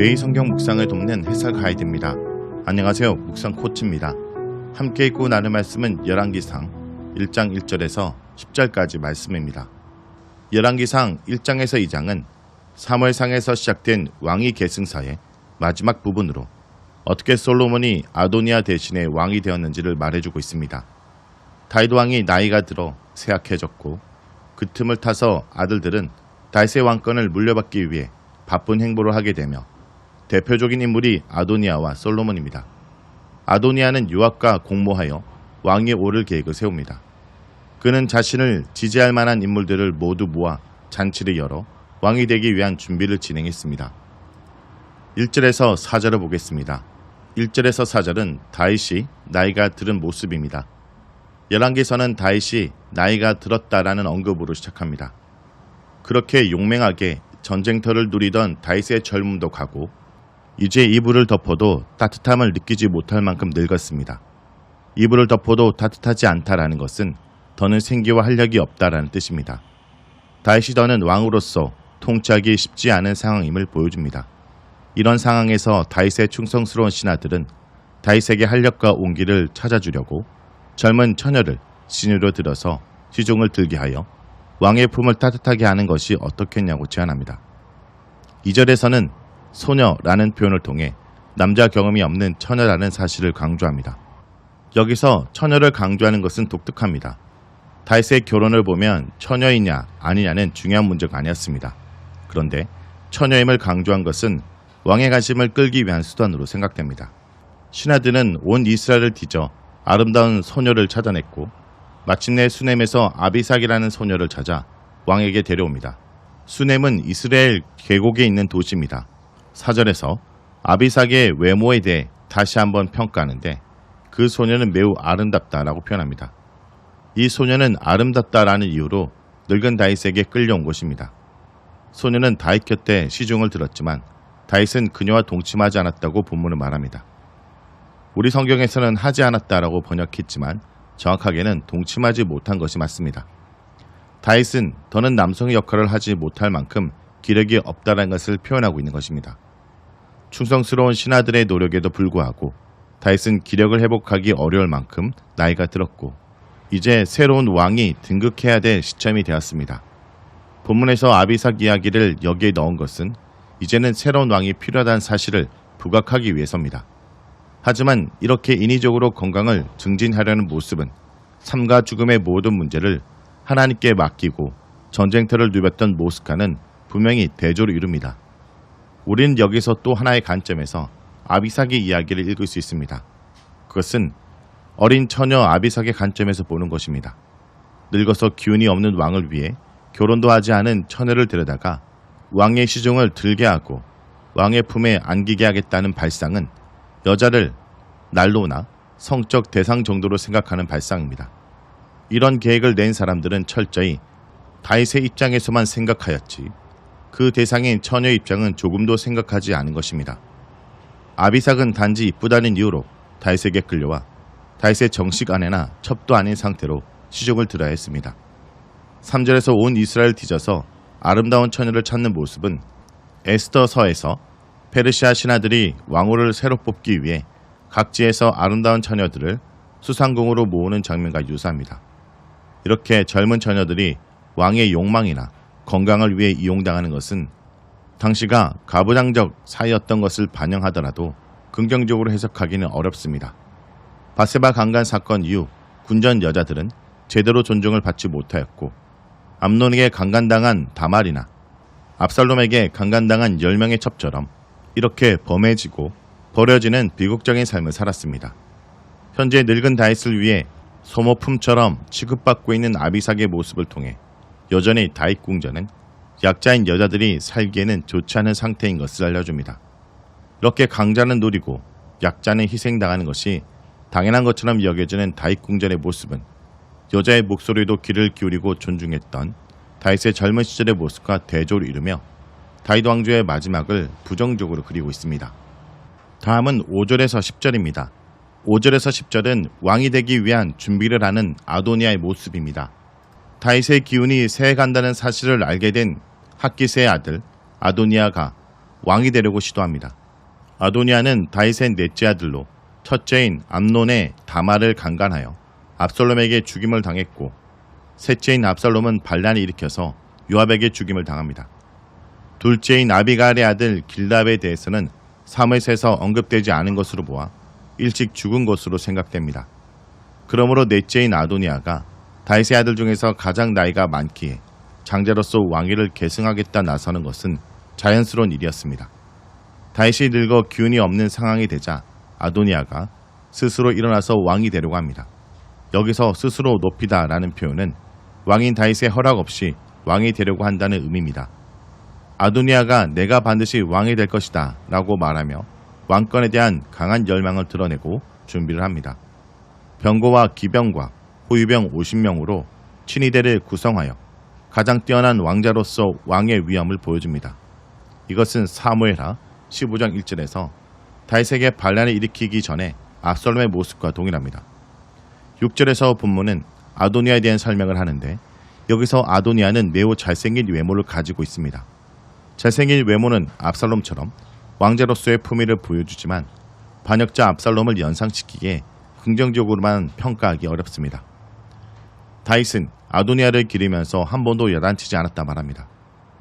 매일 성경 묵상을 돕는 해설 가이드입니다. 안녕하세요. 묵상 코치입니다. 함께 읽고 나눌 말씀은 열왕기상 1장 1절에서 10절까지 말씀입니다. 열왕기상 1장에서 2장은 사무엘상에서 시작된 왕위 계승사의 마지막 부분으로 어떻게 솔로몬이 아도니아 대신에 왕이 되었는지를 말해주고 있습니다. 다윗 왕이 나이가 들어 쇠약해졌고 그 틈을 타서 아들들은 다윗의 왕권을 물려받기 위해 바쁜 행보를 하게 되며 대표적인 인물이 아도니아와 솔로몬입니다. 아도니아는 요압과 공모하여 왕위에 오를 계획을 세웁니다. 그는 자신을 지지할 만한 인물들을 모두 모아 잔치를 열어 왕이 되기 위한 준비를 진행했습니다. 1절에서 4절을 보겠습니다. 1절에서 4절은 다윗이 나이가 들은 모습입니다. 열왕기서는 다윗이 나이가 들었다라는 언급으로 시작합니다. 그렇게 용맹하게 전쟁터를 누리던 다윗의 젊음도 가고 이제 이불을 덮어도 따뜻함을 느끼지 못할 만큼 늙었습니다. 이불을 덮어도 따뜻하지 않다라는 것은 더는 생기와 활력이 없다라는 뜻입니다. 다윗이 더는 왕으로서 통치하기 쉽지 않은 상황임을 보여줍니다. 이런 상황에서 다윗의 충성스러운 신하들은 다윗에게 활력과 온기를 찾아주려고 젊은 처녀를 신유로 들어서 시종을 들게 하여 왕의 품을 따뜻하게 하는 것이 어떻겠냐고 제안합니다. 2절에서는 소녀라는 표현을 통해 남자 경험이 없는 처녀라는 사실을 강조합니다. 여기서 처녀를 강조하는 것은 독특합니다. 다윗의 결혼을 보면 처녀이냐 아니냐는 중요한 문제가 아니었습니다. 그런데 처녀임을 강조한 것은 왕의 관심을 끌기 위한 수단으로 생각됩니다. 신하들은 온 이스라엘을 뒤져 아름다운 소녀를 찾아냈고 마침내 수넴에서 아비삭이라는 소녀를 찾아 왕에게 데려옵니다. 수넴은 이스라엘 계곡에 있는 도시입니다. 4절에서 아비삭의 외모에 대해 다시 한번 평가하는데 그 소녀는 매우 아름답다라고 표현합니다. 이 소녀는 아름답다라는 이유로 늙은 다윗에게 끌려온 것입니다. 소녀는 다윗 곁에 시중을 들었지만 다윗은 그녀와 동침하지 않았다고 본문은 말합니다. 우리 성경에서는 하지 않았다라고 번역했지만 정확하게는 동침하지 못한 것이 맞습니다. 다윗은 더는 남성의 역할을 하지 못할 만큼 기력이 없다는 것을 표현하고 있는 것입니다. 충성스러운 신하들의 노력에도 불구하고 다윗은 기력을 회복하기 어려울 만큼 나이가 들었고 이제 새로운 왕이 등극해야 될 시점이 되었습니다. 본문에서 아비삭 이야기를 여기에 넣은 것은 이제는 새로운 왕이 필요하다는 사실을 부각하기 위해서입니다. 하지만 이렇게 인위적으로 건강을 증진하려는 모습은 삶과 죽음의 모든 문제를 하나님께 맡기고 전쟁터를 누볐던 모습과는 분명히 대조를 이룹니다. 우리는 여기서 또 하나의 관점에서 아비삭의 이야기를 읽을 수 있습니다. 그것은 어린 처녀 아비삭의 관점에서 보는 것입니다. 늙어서 기운이 없는 왕을 위해 결혼도 하지 않은 처녀를 데려다가 왕의 시종을 들게 하고 왕의 품에 안기게 하겠다는 발상은 여자를 난로나 성적 대상 정도로 생각하는 발상입니다. 이런 계획을 낸 사람들은 철저히 다윗의 입장에서만 생각하였지 그 대상인 처녀의 입장은 조금도 생각하지 않은 것입니다. 아비삭은 단지 이쁘다는 이유로 다윗에게 끌려와 다윗의 정식 아내나 첩도 아닌 상태로 시종을 들어야 했습니다. 3절에서 온 이스라엘 뒤져서 아름다운 처녀를 찾는 모습은 에스더서에서 페르시아 신하들이 왕후를 새로 뽑기 위해 각지에서 아름다운 처녀들을 수상궁으로 모으는 장면과 유사합니다. 이렇게 젊은 처녀들이 왕의 욕망이나 건강을 위해 이용당하는 것은 당시가 가부장적 사이였던 것을 반영하더라도 긍정적으로 해석하기는 어렵습니다. 바세바 강간 사건 이후 군전 여자들은 제대로 존중을 받지 못하였고 암논에게 강간당한 다말이나 압살롬에게 강간당한 10명의 첩처럼 이렇게 범해지고 버려지는 비극적인 삶을 살았습니다. 현재 늙은 다윗을 위해 소모품처럼 취급받고 있는 아비삭의 모습을 통해 여전히 다윗 궁전은 약자인 여자들이 살기에는 좋지 않은 상태인 것을 알려줍니다. 이렇게 강자는 노리고 약자는 희생당하는 것이 당연한 것처럼 여겨지는 다윗 궁전의 모습은 여자의 목소리도 귀를 기울이고 존중했던 다윗의 젊은 시절의 모습과 대조를 이루며 다윗 왕조의 마지막을 부정적으로 그리고 있습니다. 다음은 5절에서 10절입니다. 5절에서 10절은 왕이 되기 위한 준비를 하는 아도니아의 모습입니다. 다윗의 기운이 새해간다는 사실을 알게 된 핫기스의 아들 아도니아가 왕이 되려고 시도합니다. 아도니아는 다윗의 넷째 아들로 첫째인 암논의 다말을 강간하여 압살롬에게 죽임을 당했고, 셋째인 압살롬은 반란을 일으켜서 요압에게 죽임을 당합니다. 둘째인 아비갈의 아들 길답에 대해서는 사무엘서에서 언급되지 않은 것으로 보아 일찍 죽은 것으로 생각됩니다. 그러므로 넷째인 아도니아가 다윗의 아들 중에서 가장 나이가 많기에 장자로서 왕위를 계승하겠다 나서는 것은 자연스러운 일이었습니다. 다윗이 늙어 기운이 없는 상황이 되자 아도니아가 스스로 일어나서 왕이 되려고 합니다. 여기서 스스로 높이다 라는 표현은 왕인 다윗의 허락 없이 왕이 되려고 한다는 의미입니다. 아도니아가 내가 반드시 왕이 될 것이다 라고 말하며 왕권에 대한 강한 열망을 드러내고 준비를 합니다. 병거와 기병과 호위병 50명으로 친위대를 구성하여 가장 뛰어난 왕자로서 왕의 위엄을 보여줍니다. 이것은 사무엘하 15장 1절에서 다윗에게 반란을 일으키기 전에 압살롬의 모습과 동일합니다. 6절에서 본문은 아도니아에 대한 설명을 하는데, 여기서 아도니아는 매우 잘생긴 외모를 가지고 있습니다. 잘생긴 외모는 압살롬처럼 왕자로서의 품위를 보여주지만 반역자 압살롬을 연상시키기에 긍정적으로만 평가하기 어렵습니다. 다윗은 아도니아를 기리면서 한 번도 야단치지 않았다 말합니다.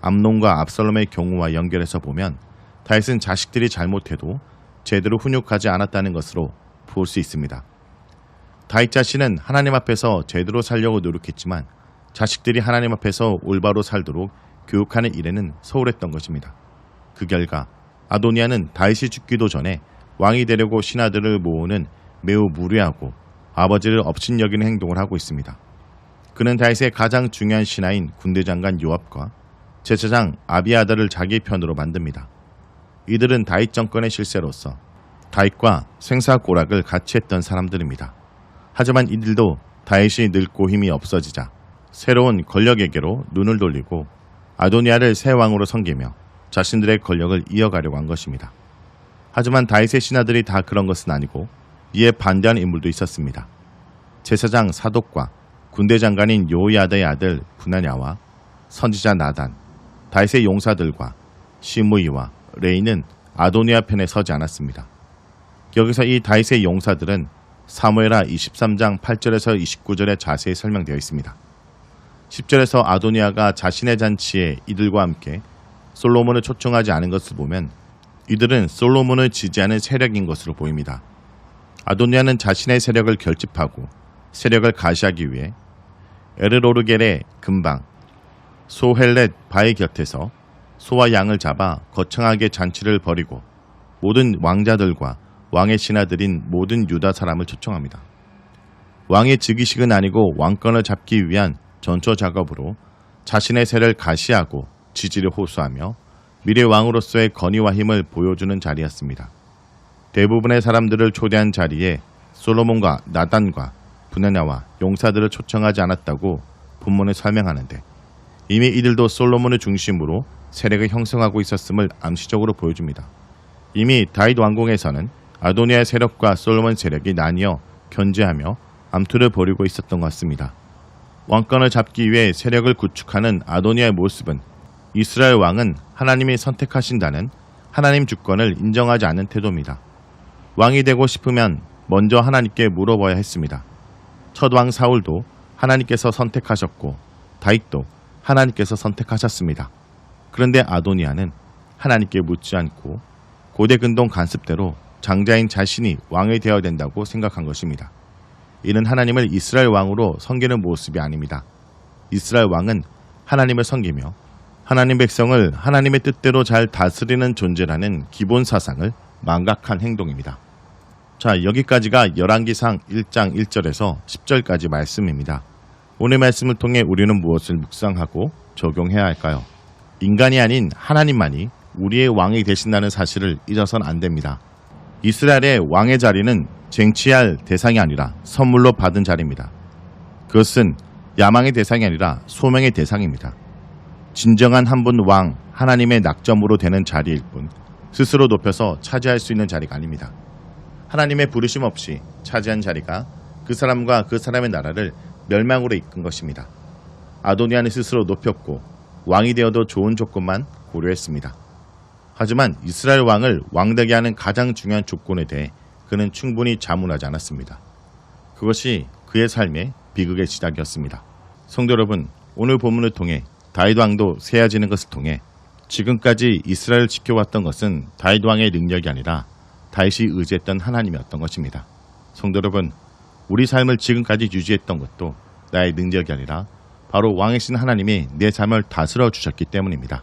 암논과 압살롬의 경우와 연결해서 보면 다윗은 자식들이 잘못해도 제대로 훈육하지 않았다는 것으로 볼 수 있습니다. 다윗 자신은 하나님 앞에서 제대로 살려고 노력했지만 자식들이 하나님 앞에서 올바로 살도록 교육하는 일에는 소홀했던 것입니다. 그 결과 아도니아는 다윗이 죽기도 전에 왕이 되려고 신하들을 모으는 매우 무례하고 아버지를 업신여기는 행동을 하고 있습니다. 그는 다윗의 가장 중요한 신하인 군대장관 요압과 제사장 아비아달을 자기 편으로 만듭니다. 이들은 다윗 정권의 실세로서 다윗과 생사고락을 같이 했던 사람들입니다. 하지만 이들도 다윗이 늙고 힘이 없어지자 새로운 권력에게로 눈을 돌리고 아도니아를 새 왕으로 섬기며 자신들의 권력을 이어가려고 한 것입니다. 하지만 다윗의 신하들이 다 그런 것은 아니고 이에 반대하는 인물도 있었습니다. 제사장 사독과 군대장관인 요이아다의 아들 분하냐와 선지자 나단, 다윗의 용사들과 시므이와 레이는 아도니아 편에 서지 않았습니다. 여기서 이 다윗의 용사들은 사무엘하 23장 8절에서 29절에 자세히 설명되어 있습니다. 10절에서 아도니아가 자신의 잔치에 이들과 함께 솔로몬을 초청하지 않은 것을 보면 이들은 솔로몬을 지지하는 세력인 것으로 보입니다. 아도니아는 자신의 세력을 결집하고 세력을 가시하기 위해 에르로르겔의 근방 소헬렛 바위 곁에서 소와 양을 잡아 거창하게 잔치를 벌이고 모든 왕자들과 왕의 신하들인 모든 유다 사람을 초청합니다. 왕의 즉위식은 아니고 왕권을 잡기 위한 전초 작업으로 자신의 세를 가시하고 지지를 호소하며 미래 왕으로서의 권위와 힘을 보여주는 자리였습니다. 대부분의 사람들을 초대한 자리에 솔로몬과 나단과 분하냐와 용사들을 초청하지 않았다고 본문에 설명하는데, 이미 이들도 솔로몬을 중심으로 세력을 형성하고 있었음을 암시적으로 보여줍니다. 이미 다윗 왕궁에서는 아도니아의 세력과 솔로몬 세력이 나뉘어 견제하며 암투를 벌이고 있었던 것 같습니다. 왕권을 잡기 위해 세력을 구축하는 아도니아의 모습은 이스라엘 왕은 하나님이 선택하신다는 하나님 주권을 인정하지 않는 태도입니다. 왕이 되고 싶으면 먼저 하나님께 물어봐야 했습니다. 첫 왕 사울도 하나님께서 선택하셨고 다윗도 하나님께서 선택하셨습니다. 그런데 아도니아는 하나님께 묻지 않고 고대 근동 관습대로 장자인 자신이 왕이 되어야 된다고 생각한 것입니다. 이는 하나님을 이스라엘 왕으로 섬기는 모습이 아닙니다. 이스라엘 왕은 하나님을 섬기며 하나님 백성을 하나님의 뜻대로 잘 다스리는 존재라는 기본 사상을 망각한 행동입니다. 자, 여기까지가 열왕기상 1장 1절에서 10절까지 말씀입니다. 오늘 말씀을 통해 우리는 무엇을 묵상하고 적용해야 할까요? 인간이 아닌 하나님만이 우리의 왕이 되신다는 사실을 잊어서는 안 됩니다. 이스라엘의 왕의 자리는 쟁취할 대상이 아니라 선물로 받은 자리입니다. 그것은 야망의 대상이 아니라 소명의 대상입니다. 진정한 한 분 왕, 하나님의 낙점으로 되는 자리일 뿐 스스로 높여서 차지할 수 있는 자리가 아닙니다. 하나님의 부르심 없이 차지한 자리가 그 사람과 그 사람의 나라를 멸망으로 이끈 것입니다. 아도니아는 스스로 높였고 왕이 되어도 좋은 조건만 고려했습니다. 하지만 이스라엘 왕을 왕되게 하는 가장 중요한 조건에 대해 그는 충분히 자문하지 않았습니다. 그것이 그의 삶의 비극의 시작이었습니다. 성도 여러분, 오늘 본문을 통해 다윗 왕도 세아지는 것을 통해 지금까지 이스라엘을 지켜왔던 것은 다윗 왕의 능력이 아니라 다윗이 의지했던 하나님이었던 것입니다. 성도 여러분, 우리 삶을 지금까지 유지했던 것도 나의 능력이 아니라 바로 왕이신 하나님이 내 삶을 다스려 주셨기 때문입니다.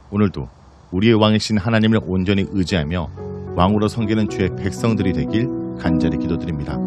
오늘도 우리의 왕이신 하나님을 온전히 의지하며 왕으로 섬기는 주의 백성들이 되길 간절히 기도드립니다.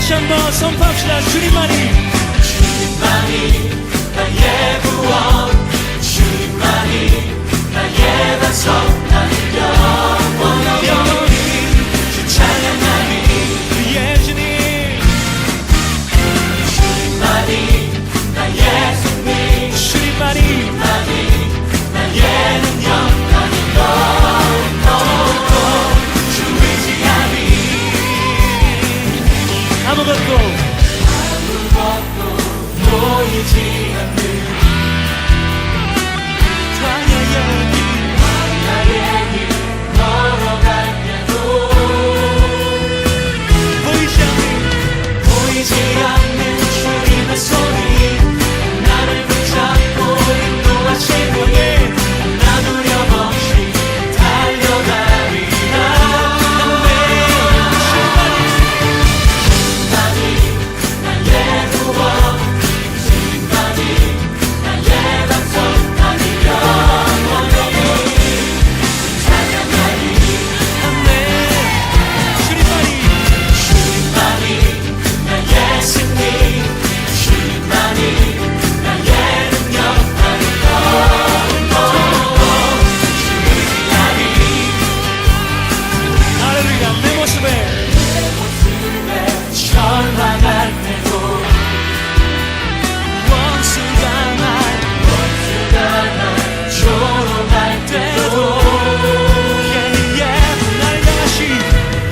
한번 선포합시다. 주님만이 나의 구원, 주님만이 나의 반석, 나는 영원히 주 찬양하리. 그의 주님, 주님만이 나의 승리, 주님만이 나의 능력, 나는 영원히 주 의지하리. 아무것도 보이지 않는 광야의 길 걸어갈 때도 보이지 않는 주님의 손이 나를 붙잡고 인도하시니 나 두려움 없이 달려가리라. 나의 구원, 나의 반석, 나는 영원히 찬양하리. 주님만이 나의 승리, 주님만이 나의 능력, 나는 영원히 주 의지하리. 할렐루야. 내 모습에 절망할 때도 원수가 날 조롱할 때도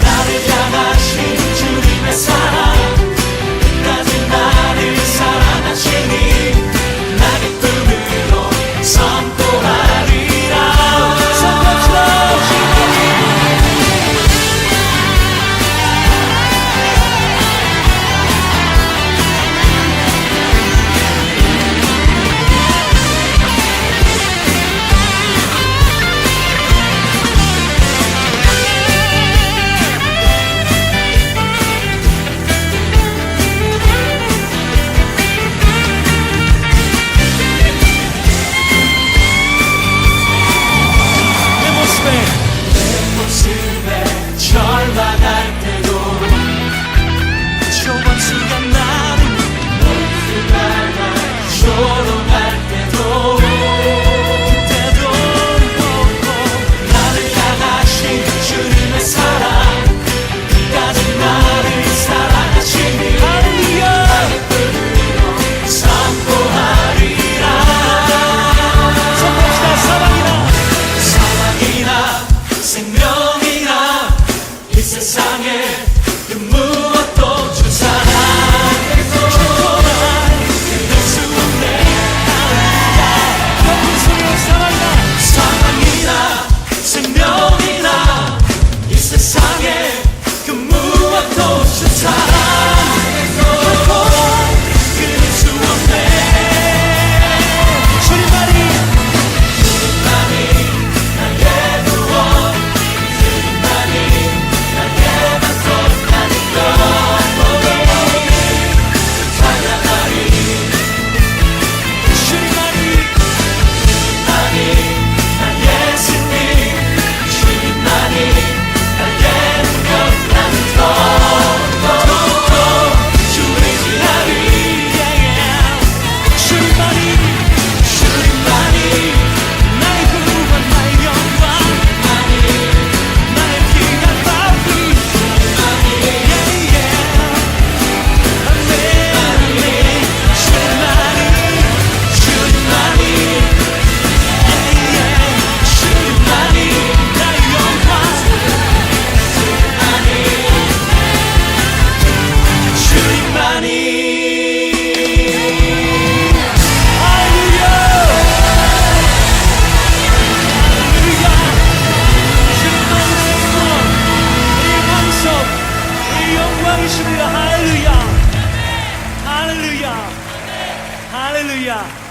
나를 향하신 주님의 사랑, 끝까지 나를 사랑하시니 나 기쁨으로 선포하리라. 내 모습에 절망할 때도 원수가 나를 조롱할 때도 그때도 나를 향하신 주님의 사랑, 끝까지 나를 사랑하시니 나 기쁨으로 선포하리라. 선포합시다. 사랑이나 생명이나 이 세상에 그 무엇도 주 사랑 기도만 끊을 수 없네. 할렐루야. 높은 소리로 사랑이나 생명이나 이 세상에 그 무엇도 주 사랑 할렐루야.